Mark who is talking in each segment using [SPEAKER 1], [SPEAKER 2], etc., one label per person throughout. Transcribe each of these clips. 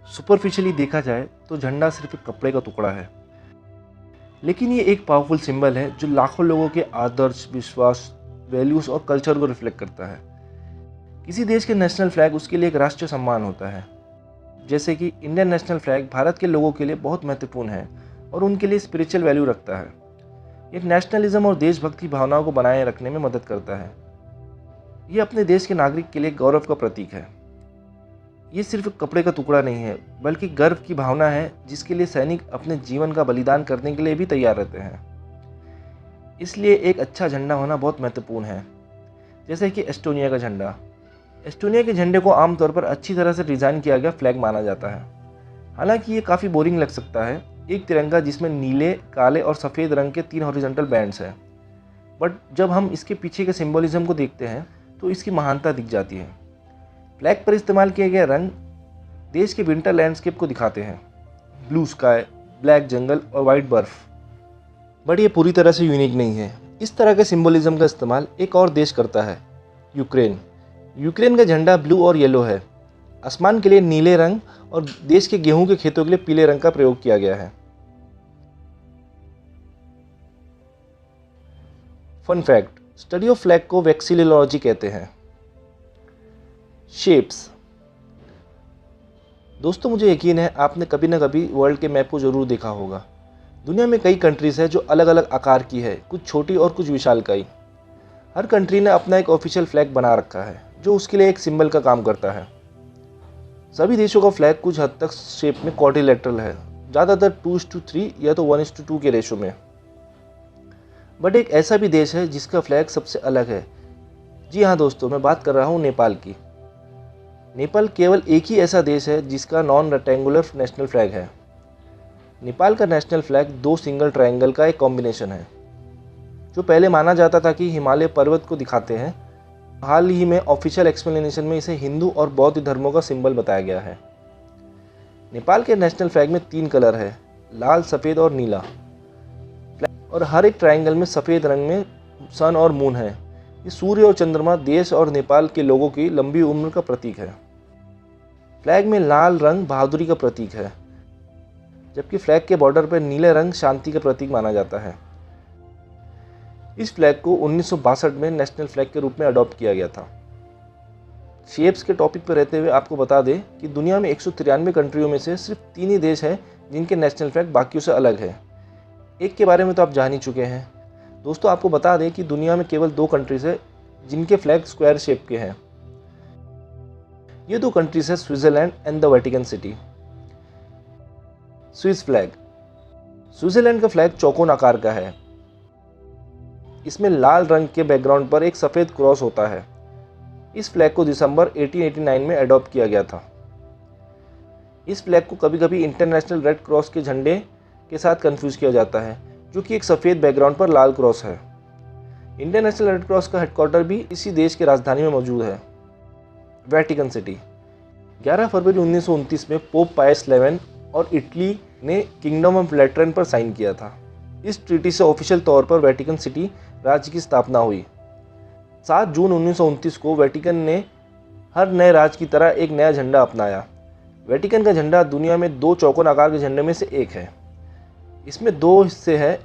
[SPEAKER 1] Superficially देखा जाए तो झंडा सिर्फ एक कपड़े का टुकड़ा है, लेकिन ये एक पावरफुल सिंबल है जो लाखों लोगों के आदर्श, विश्वास, वैल्यूज और कल्चर को रिफ्लेक्ट करता है। किसी देश के नेशनल फ्लैग उसके लिए एक राष्ट्रीय सम्मान होता है। जैसे कि इंडियन नेशनल फ्लैग भारत के लोगों के लिए बहुत महत्वपूर्ण है और उनके लिए स्पिरिचुअल वैल्यू रखता है। ये नेशनलिज्म और देशभक्ति की भावनाओं को बनाए रखने में मदद करता है। ये अपने देश के नागरिक के लिए गौरव का प्रतीक है। ये सिर्फ कपड़े का टुकड़ा नहीं है, बल्कि गर्व की भावना है जिसके लिए सैनिक अपने जीवन का बलिदान करने के लिए भी तैयार रहते हैं। इसलिए एक अच्छा झंडा होना बहुत महत्वपूर्ण है। जैसे कि एस्टोनिया का झंडा। एस्टोनिया के झंडे को आमतौर पर अच्छी तरह से डिज़ाइन किया गया फ्लैग माना जाता है। हालांकि ये काफ़ी बोरिंग लग सकता है, एक तिरंगा जिसमें नीले, काले और सफ़ेद रंग के 3 हॉरिजॉन्टल बैंड्स हैं। बट जब हम इसके पीछे के सिंबलिज्म को देखते हैं तो इसकी महानता दिख जाती है। फ्लैग पर इस्तेमाल किए गए रंग देश के विंटर लैंडस्केप को दिखाते हैं। ब्लू स्काई, ब्लैक जंगल और वाइट बर्फ। बट ये पूरी तरह से यूनिक नहीं है। इस तरह के सिंबलिज्म का इस्तेमाल एक और देश करता है, यूक्रेन। यूक्रेन का झंडा ब्लू और येलो है। आसमान के लिए नीले रंग और देश के गेहूं के खेतों के लिए पीले रंग का प्रयोग किया गया है। Fun fact, study of flag को वेक्सिलोलॉजी कहते हैं। शेप्स। दोस्तों, मुझे यकीन है आपने कभी ना कभी वर्ल्ड के मैप को ज़रूर देखा होगा। दुनिया में कई कंट्रीज़ है जो अलग अलग आकार की है, कुछ छोटी और कुछ विशालकाई। हर कंट्री ने अपना एक ऑफिशियल फ्लैग बना रखा है जो उसके लिए एक सिंबल का काम करता है। सभी देशों का फ्लैग कुछ हद तक शेप में क्वाड्रिलेटरल है, ज़्यादातर 2:3 या तो 1:2 के रेशो में। बट एक ऐसा भी देश है जिसका फ्लैग सबसे अलग है। जी हाँ दोस्तों, मैं बात कर रहा हूँ नेपाल की। नेपाल केवल एक ही ऐसा देश है जिसका नॉन रेक्टेंगुलर नेशनल फ्लैग है। नेपाल का नेशनल फ्लैग 2 सिंगल ट्रायंगल का एक कॉम्बिनेशन है, जो पहले माना जाता था कि हिमालय पर्वत को दिखाते हैं। हाल ही में ऑफिशियल एक्सप्लेनेशन में इसे हिंदू और बौद्ध धर्मों का सिंबल बताया गया है। नेपाल के नेशनल फ्लैग में 3 कलर है, लाल, सफ़ेद और नीला। और हर एक ट्रायंगल में सफ़ेद रंग में सन और मून है। ये सूर्य और चंद्रमा देश और नेपाल के लोगों की लंबी उम्र का प्रतीक है। फ्लैग में लाल रंग बहादुरी का प्रतीक है, जबकि फ्लैग के बॉर्डर पर नीले रंग शांति का प्रतीक माना जाता है। इस फ्लैग को 1962 में नेशनल फ्लैग के रूप में अडॉप्ट किया गया था। शेप्स के टॉपिक पर रहते हुए आपको बता दें कि दुनिया में 193 कंट्रियों में से सिर्फ 3 ही देश हैं जिनके नेशनल फ्लैग बाकियों से अलग है। एक के बारे में तो आप जान ही चुके हैं। दोस्तों, आपको बता दें कि दुनिया में केवल 2 कंट्रीज़ है जिनके फ्लैग स्क्वायर शेप के हैं। ये 2 कंट्रीज़ है Switzerland and the Vatican city. Swiss flag. Switzerland का फ्लैग चौकोन आकार का है। इसमें लाल रंग के बैकग्राउंड पर एक सफ़ेद क्रॉस होता है। इस फ्लैग को दिसंबर 1889 में अडॉप्ट किया गया था। इस फ्लैग को कभी कभी इंटरनेशनल रेड क्रॉस के झंडे के साथ कंफ्यूज किया जाता है, जो कि एक सफ़ेद बैकग्राउंड पर लाल क्रॉस है। इंटरनेशनल रेड क्रॉस का हेडक्वार्टर भी इसी देश की राजधानी में मौजूद है, वेटिकन सिटी। 11 फरवरी 1929 में पोप पायस 11 और इटली ने किंगडम ऑफ लैटरन पर साइन किया था। इस ट्रीटी से ऑफिशियल तौर पर वेटिकन सिटी राज्य की स्थापना हुई। 7 जून 1929 को वेटिकन ने हर नए राज्य की तरह एक नया झंडा अपनाया। वेटिकन का झंडा दुनिया में 2 चौकोन आकार के झंडे में से एक है। इसमें 2 हिस्से हैं,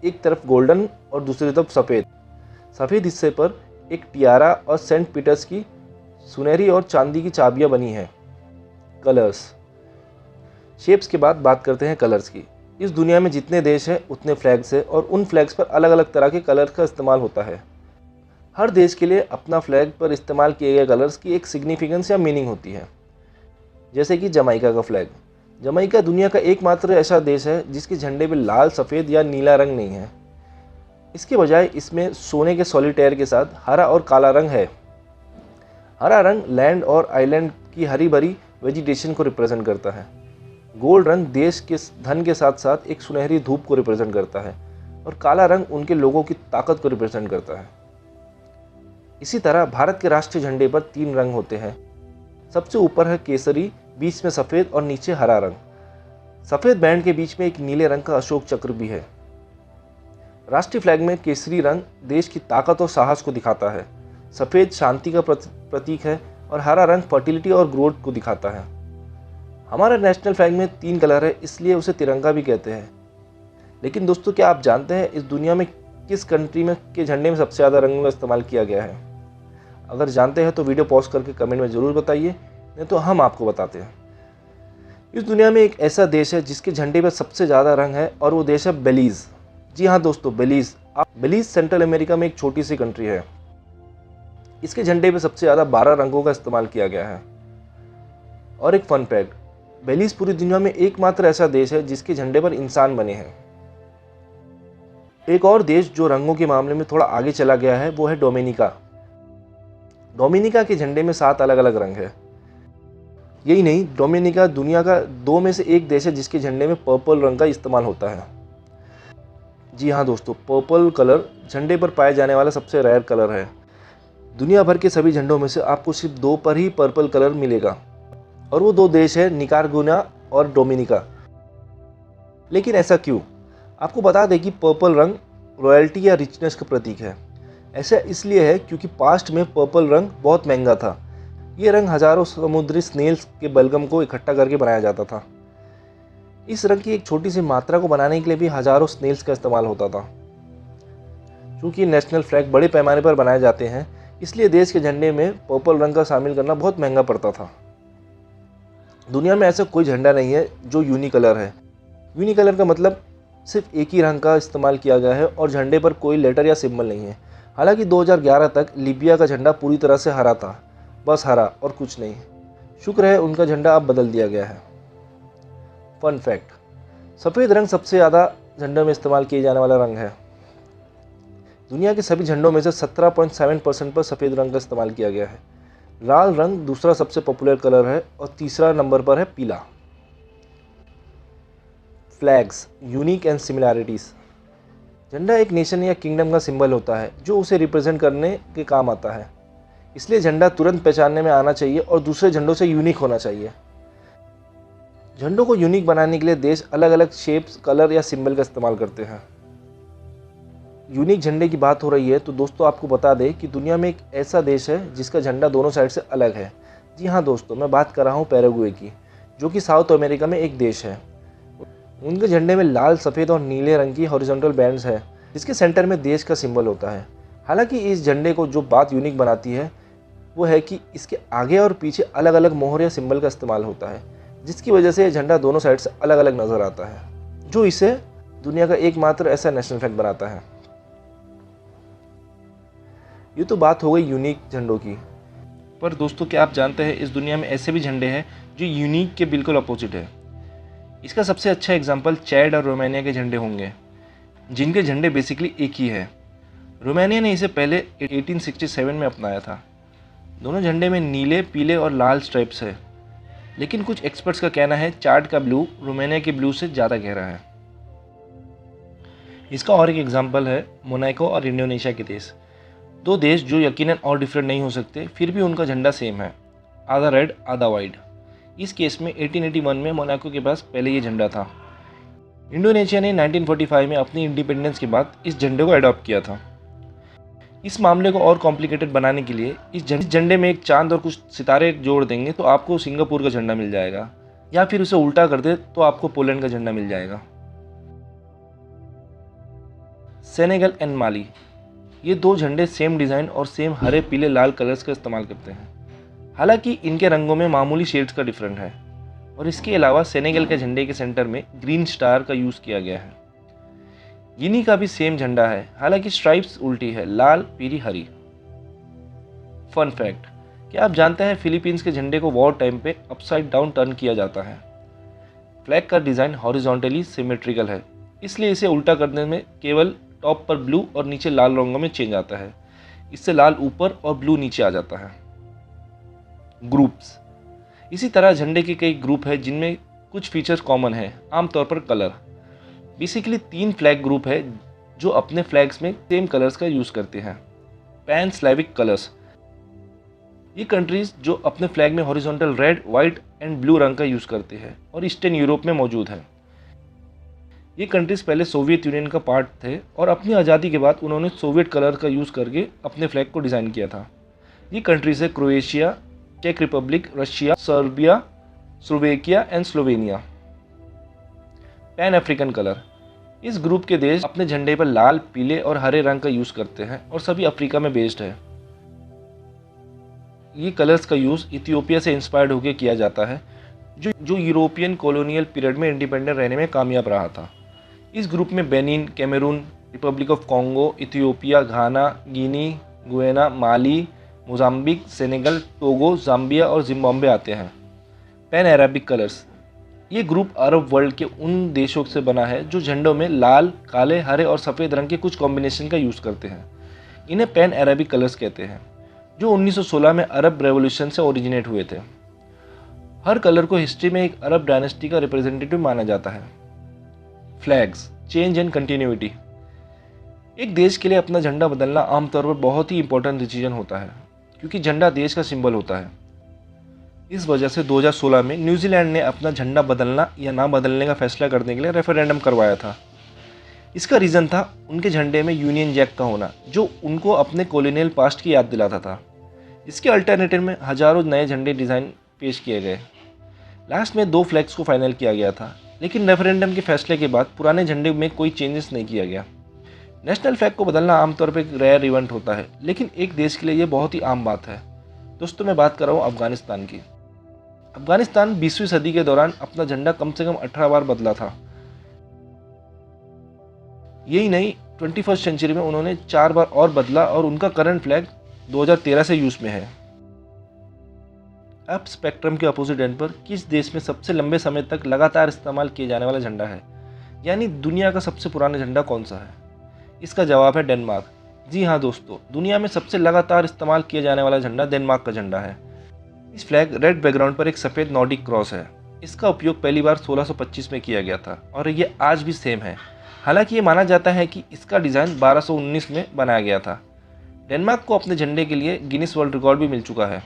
[SPEAKER 1] एक तरफ गोल्डन और दूसरी तरफ सफ़ेद। सफ़ेद हिस्से पर एक टियारा और सेंट पीटर्स की सुनहरी और चांदी की चाबियां बनी हैं। कलर्स। शेप्स के बाद बात करते हैं कलर्स की। इस दुनिया में जितने देश हैं उतने फ्लैग्स हैं और उन फ्लैग्स पर अलग अलग तरह के कलर का इस्तेमाल होता है। हर देश के लिए अपना फ्लैग पर इस्तेमाल किए गए कलर्स की एक सिग्निफिकेंस या मीनिंग होती है। जैसे कि जमाइका का फ्लैग। जमाइका दुनिया का एकमात्र ऐसा देश है जिसके झंडे में लाल, सफ़ेद या नीला रंग नहीं है। इसके बजाय इसमें सोने के सॉलिटेयर के साथ हरा और काला रंग है। हरा रंग लैंड और आइलैंड की हरी भरी वेजिटेशन को रिप्रेजेंट करता है। गोल्ड रंग देश के धन के साथ साथ एक सुनहरी धूप को रिप्रेजेंट करता है और काला रंग उनके लोगों की ताकत को रिप्रेजेंट करता है। इसी तरह भारत के राष्ट्रीय झंडे पर 3 रंग होते हैं। सबसे ऊपर है केसरी, बीच में सफ़ेद और नीचे हरा रंग। सफ़ेद बैंड के बीच में एक नीले रंग का अशोक चक्र भी है। राष्ट्रीय फ्लैग में केसरी रंग देश की ताकत और साहस को दिखाता है, सफ़ेद शांति का प्रतीक है और हरा रंग फर्टिलिटी और ग्रोथ को दिखाता है। हमारे नेशनल फ्लैग में 3 कलर है, इसलिए उसे तिरंगा भी कहते हैं। लेकिन दोस्तों, क्या आप जानते हैं इस दुनिया में किस कंट्री में के झंडे में सबसे ज़्यादा रंगों का इस्तेमाल किया गया है? अगर जानते हैं तो वीडियो पॉज करके कमेंट में ज़रूर बताइए, नहीं तो हम आपको बताते हैं। इस दुनिया में एक ऐसा देश है जिसके झंडे पर सबसे ज़्यादा रंग है, और वो देश है बेलीज़। जी हाँ दोस्तों, बेलीज़। बेलीज़ सेंट्रल अमेरिका में एक छोटी सी कंट्री है। इसके झंडे पे सबसे ज़्यादा 12 रंगों का इस्तेमाल किया गया है। और एक फन फैक्ट, बेलीज़ पूरी दुनिया में एकमात्र ऐसा देश है जिसके झंडे पर इंसान बने हैं। एक और देश जो रंगों के मामले में थोड़ा आगे चला गया है वो है डोमिनिका। डोमिनिका के झंडे में 7 अलग अलग रंग है। यही नहीं, डोमिनिका दुनिया का 2 में से 1 देश है जिसके झंडे में पर्पल रंग का इस्तेमाल होता है। जी हाँ दोस्तों, पर्पल कलर झंडे पर पाए जाने वाला सबसे रेयर कलर है। दुनिया भर के सभी झंडों में से आपको सिर्फ 2 पर ही पर्पल कलर मिलेगा, और वो 2 देश है निकारागुआ और डोमिनिका। लेकिन ऐसा क्यों? आपको बता दें कि पर्पल रंग रॉयल्टी या रिचनेस का प्रतीक है। ऐसा इसलिए है क्योंकि पास्ट में पर्पल रंग बहुत महंगा था। ये रंग हजारों समुद्री स्नेल्स के बलगम को इकट्ठा करके बनाया जाता था। इस रंग की एक छोटी सी मात्रा को बनाने के लिए भी हजारों स्नेल्स का इस्तेमाल होता था। क्योंकि नेशनल फ्लैग बड़े पैमाने पर बनाए जाते हैं, इसलिए देश के झंडे में पर्पल रंग का शामिल करना बहुत महंगा पड़ता था। दुनिया में ऐसा कोई झंडा नहीं है जो यूनिकलर है। यूनिकलर का मतलब सिर्फ एक ही रंग का इस्तेमाल किया गया है और झंडे पर कोई लेटर या सिंबल नहीं है। हालांकि 2011 तक लीबिया का झंडा पूरी तरह से हरा था, बस हरा और कुछ नहीं। शुक्र है उनका झंडा अब बदल दिया गया है। फन फैक्ट, सफ़ेद रंग सबसे ज़्यादा झंडों में इस्तेमाल किए जाने वाला रंग है। दुनिया के सभी झंडों में से 17.7% पर सफ़ेद रंग का इस्तेमाल किया गया है। लाल रंग दूसरा सबसे पॉपुलर कलर है और तीसरा नंबर पर है पीला। Flags, unique and similarities. झंडा एक नेशन या किंगडम का सिंबल होता है जो उसे रिप्रेजेंट करने के काम आता है। इसलिए झंडा तुरंत पहचानने में आना चाहिए और दूसरे झंडों से यूनिक होना चाहिए। झंडों को यूनिक बनाने के लिए देश अलग अलग शेप्स, कलर या सिंबल का इस्तेमाल करते हैं। यूनिक झंडे की बात हो रही है तो दोस्तों आपको बता दें कि दुनिया में एक ऐसा देश है जिसका झंडा दोनों साइड से अलग है। जी हाँ दोस्तों, मैं बात कर रहा हूँ पैराग्वे की, जो कि साउथ अमेरिका में एक देश है। उनके झंडे में लाल, सफ़ेद और नीले रंग की हॉरिजॉन्टल बैंड्स है, जिसके सेंटर में देश का सिंबल होता है। हालांकि इस झंडे को जो बात यूनिक बनाती है वो है कि इसके आगे और पीछे अलग अलग मोहर या सिंबल का इस्तेमाल होता है, जिसकी वजह से यह झंडा दोनों साइड से अलग अलग नज़र आता है, जो इसे दुनिया का एकमात्र ऐसा नेशनल फ्लैग बनाता है। ये तो बात हो गई यूनिक झंडों की, पर दोस्तों क्या आप जानते हैं इस दुनिया में ऐसे भी झंडे हैं जो यूनिक के बिल्कुल अपोजिट है। इसका सबसे अच्छा एग्जांपल चैड और रोमानिया के झंडे होंगे, जिनके झंडे बेसिकली एक ही है। रोमानिया ने इसे पहले 1867 में अपनाया था। दोनों झंडे में नीले, पीले और लाल स्ट्राइप्स है, लेकिन कुछ एक्सपर्ट्स का कहना है चैड का ब्लू रोमानिया के ब्लू से ज़्यादा गहरा है। इसका और एक एग्जांपल है मोनाको और इंडोनेशिया के देश। 2 देश जो यकीनन और डिफरेंट नहीं हो सकते, फिर भी उनका झंडा सेम है, आधा रेड आधा वाइट। इस केस में 1881 में मोनाको के पास पहले ये झंडा था। इंडोनेशिया ने 1945 में अपनी इंडिपेंडेंस के बाद इस झंडे को अडॉप्ट किया था। इस मामले को और कॉम्प्लिकेटेड बनाने के लिए इस झंडे में एक चांद और कुछ सितारे जोड़ देंगे तो आपको सिंगापुर का झंडा मिल जाएगा, या फिर उसे उल्टा कर दे तो आपको पोलैंड का झंडा मिल जाएगा। सेनेगल एंड माली, ये 2 झंडे सेम डिज़ाइन और सेम हरे, पीले, लाल कलर्स का इस्तेमाल करते हैं। हालांकि इनके रंगों में मामूली शेड्स का डिफरेंट है, और इसके अलावा सेनेगल के झंडे के सेंटर में ग्रीन स्टार का यूज़ किया गया है। गिनी का भी सेम झंडा है, हालांकि स्ट्राइप्स उल्टी है, लाल, पीली, हरी। फन फैक्ट, क्या आप जानते हैं फिलीपींस के झंडे को वॉर टाइम पे अपसाइड डाउन टर्न किया जाता है। फ्लैग का डिज़ाइन हॉरिजॉन्टली सिमेट्रिकल है, इसलिए इसे उल्टा करने में केवल टॉप पर ब्लू और नीचे लाल रंगों में चेंज आता है। इससे लाल ऊपर और ब्लू नीचे आ जाता है। ग्रुप्स, इसी तरह झंडे के कई ग्रुप हैं जिनमें कुछ फीचर्स कॉमन है, आमतौर पर कलर। बेसिकली 3 फ्लैग ग्रुप है जो अपने फ्लैग्स में सेम कलर्स का यूज़ करते हैं। पैन स्लैविक कलर्स, ये कंट्रीज जो अपने फ्लैग में horizontal red, white and blue रंग का यूज़ करते हैं और ईस्टर्न यूरोप में मौजूद है। ये कंट्रीज पहले सोवियत यूनियन का पार्ट थे और अपनी आज़ादी के बाद उन्होंने सोवियत कलर का यूज़ करके अपने फ्लैग को डिज़ाइन किया था। ये कंट्रीज है क्रोएशिया, चेक Republic, Russia, Serbia, Slovakia and Slovenia. Pan African colour, इस ग्रुप के देश अपने झंडे पर लाल, पीले और हरे रंग का यूज करते हैं और सभी अफ्रीका में बेस्ड है। ये कलर्स का यूज इथियोपिया से इंस्पायर्ड होकर किया जाता है, जो यूरोपियन कॉलोनियल पीरियड में इंडिपेंडेंट रहने में कामयाब रहा था। इस ग्रुप में Benin, Cameroon, Republic of Congo, Ethiopia, Ghana, Guinea, Guyana, Mali, Mozambique, Senegal, Togo, Zambia और जिम्बाब्वे आते हैं। पैन अरेबिक कलर्स, ये ग्रुप अरब वर्ल्ड के उन देशों से बना है जो झंडों में लाल, काले, हरे और सफ़ेद रंग के कुछ कॉम्बिनेशन का यूज़ करते हैं। इन्हें पैन अरेबिक कलर्स कहते हैं, जो 1916 में अरब रेवोल्यूशन से ओरिजिनेट हुए थे। हर कलर को हिस्ट्री में एक अरब डायनेस्टी का रिप्रेजेंटेटिव माना जाता है। फ्लैग्स, चेंज एंड कंटिन्यूटी, एक देश के लिए अपना झंडा बदलना आमतौर पर बहुत ही इंपॉर्टेंट डिसीजन होता है, क्योंकि झंडा देश का सिंबल होता है। इस वजह से 2016 में न्यूजीलैंड ने अपना झंडा बदलना या ना बदलने का फैसला करने के लिए रेफरेंडम करवाया था। इसका रीज़न था उनके झंडे में यूनियन जैक का होना, जो उनको अपने कॉलोनियल पास्ट की याद दिलाता था। इसके अल्टरनेटिव में हज़ारों नए झंडे डिज़ाइन पेश किए गए। लास्ट में 2 फ्लैग्स को फाइनल किया गया था, लेकिन रेफरेंडम के फैसले के बाद पुराने झंडे में कोई चेंजेस नहीं किया गया। नेशनल फ्लैग को बदलना आमतौर पर एक रेयर इवेंट होता है, लेकिन एक देश के लिए ये बहुत ही आम बात है। दोस्तों, मैं बात कर रहा हूँ अफगानिस्तान की। अफगानिस्तान 20वीं सदी के दौरान अपना झंडा कम से कम 18 बार बदला था। यही नहीं, 21st सेंचुरी में उन्होंने 4 बार और बदला और उनका करंट फ्लैग 2013 से यूज में है। अब स्पेक्ट्रम के अपोजिट एंड पर किस देश में सबसे लंबे समय तक लगातार इस्तेमाल किए जाने वाला झंडा है, यानी दुनिया का सबसे पुराना झंडा कौन सा है? इसका जवाब है डेनमार्क। जी हाँ दोस्तों, दुनिया में सबसे लगातार इस्तेमाल किया जाने वाला झंडा डेनमार्क का झंडा है। इस फ्लैग रेड बैकग्राउंड पर एक सफ़ेद नॉर्डिक क्रॉस है। इसका उपयोग पहली बार 1625 में किया गया था और ये आज भी सेम है। हालांकि ये माना जाता है कि इसका डिज़ाइन 1219 में बनाया गया था। डेनमार्क को अपने झंडे के लिए गिनीज वर्ल्ड रिकॉर्ड भी मिल चुका है।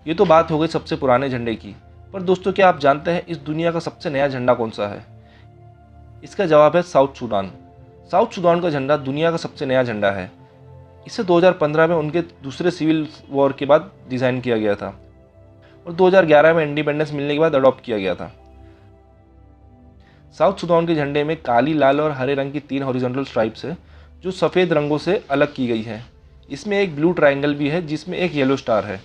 [SPEAKER 1] ये तो बात हो गई सबसे पुराने झंडे की, पर दोस्तों क्या आप जानते हैं इस दुनिया का सबसे नया झंडा कौन सा है? इसका जवाब है साउथ सूडान। साउथ सूडान का झंडा दुनिया का सबसे नया झंडा है। इसे 2015 में उनके दूसरे सिविल वॉर के बाद डिज़ाइन किया गया था और 2011 में इंडिपेंडेंस मिलने के बाद अडॉप्ट किया गया था। साउथ सूडान के झंडे में काली, लाल और हरे रंग की 3 हॉरिजॉन्टल स्ट्राइप्स है, जो सफ़ेद रंगों से अलग की गई है। इसमें एक ब्लू ट्रायंगल भी है जिसमें एक येलो स्टार है।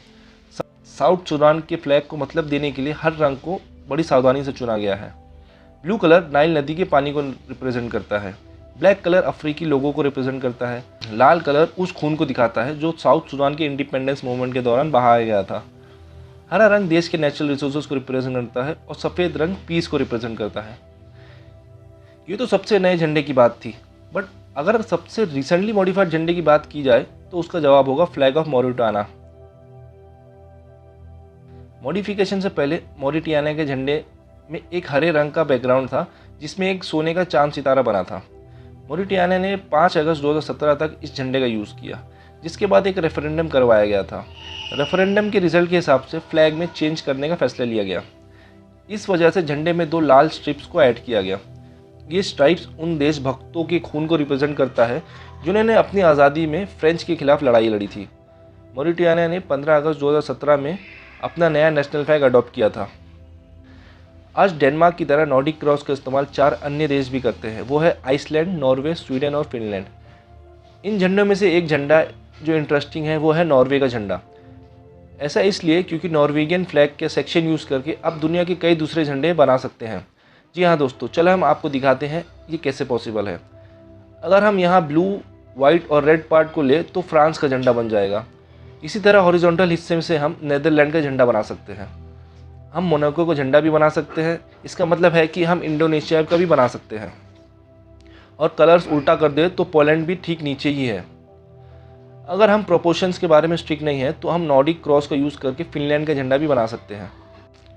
[SPEAKER 1] साउथ सूडान के फ्लैग को मतलब देने के लिए हर रंग को बड़ी सावधानी से चुना गया है। ब्लू कलर नाइल नदी के पानी को रिप्रेजेंट करता है। ब्लैक कलर अफ्रीकी लोगों को रिप्रेजेंट करता है। लाल कलर उस खून को दिखाता है जो साउथ सूडान के इंडिपेंडेंस मूवमेंट के दौरान बहाया गया था। हरा रंग देश के नेचुरल रिसोर्सेज को रिप्रेजेंट करता है और सफ़ेद रंग पीस को रिप्रेजेंट करता है। ये तो सबसे नए झंडे की बात थी, बट अगर सबसे रिसेंटली मॉडिफाइड झंडे की बात की जाए तो उसका जवाब होगा फ्लैग ऑफ मॉरिटाना। मॉडिफिकेशन से पहले मॉरिटाना के झंडे में एक हरे रंग का बैकग्राउंड था जिसमें एक सोने का चांद सितारा बना था। मॉरिटाना ने 5 अगस्त 2017 तक इस झंडे का यूज़ किया, जिसके बाद एक रेफरेंडम करवाया गया था। रेफरेंडम के रिजल्ट के हिसाब से फ्लैग में चेंज करने का फैसला लिया गया। इस वजह से झंडे में 2 लाल स्ट्रिप्स को ऐड किया गया। ये स्ट्राइप्स उन देशभक्तों के खून को रिप्रेजेंट करता है जिन्होंने अपनी आज़ादी में फ्रेंच के खिलाफ लड़ाई लड़ी थी। मॉरिटाना ने 15 अगस्त 2017 में अपना नया नेशनल फ्लैग अडॉप्ट किया था। आज डेनमार्क की तरह नॉर्डिक क्रॉस का इस्तेमाल 4 अन्य देश भी करते हैं, वो है आइसलैंड, नॉर्वे, स्वीडन और फिनलैंड। इन झंडों में से एक झंडा जो इंटरेस्टिंग है वो है नॉर्वे का झंडा। ऐसा इसलिए क्योंकि नॉर्वेगियन फ्लैग के सेक्शन यूज़ करके अब दुनिया के कई दूसरे झंडे बना सकते हैं। जी हाँ दोस्तों, चलो हम आपको दिखाते हैं ये कैसे पॉसिबल है। अगर हम यहाँ ब्लू, वाइट और रेड पार्ट को ले तो फ्रांस का झंडा बन जाएगा। इसी तरह हॉरिजॉन्टल हिस्से से हम नेदरलैंड का झंडा बना सकते हैं। हम मोनाको का झंडा भी बना सकते हैं। इसका मतलब है कि हम इंडोनेशिया का भी बना सकते हैं। और कलर्स उल्टा कर दे तो पोलैंड भी ठीक नीचे ही है। अगर हम प्रोपोर्शंस के बारे में स्ट्रिक्ट नहीं है तो हम नॉर्डिक क्रॉस का यूज़ करके फिनलैंड का झंडा भी बना सकते हैं।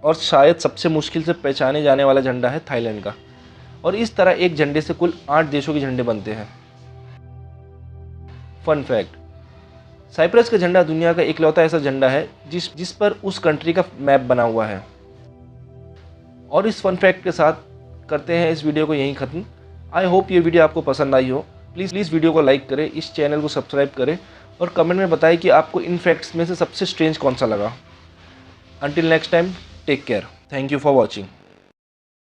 [SPEAKER 1] और शायद सबसे मुश्किल से पहचाने जाने वाला झंडा है थाईलैंड का। और इस तरह एक झंडे से कुल 8 देशों के झंडे बनते हैं। फन फैक्ट, साइप्रस का झंडा दुनिया का इकलौता ऐसा झंडा है जिस पर उस कंट्री का मैप बना हुआ है। और इस फन फैक्ट के साथ करते हैं इस वीडियो को यहीं ख़त्म। आई होप ये वीडियो आपको पसंद आई हो। प्लीज़ वीडियो को लाइक करें, इस चैनल को सब्सक्राइब करें और कमेंट में बताएं कि आपको इन फैक्ट्स में से सबसे स्ट्रेंज कौन सा लगा। Until next time, take care. Thank you for watching.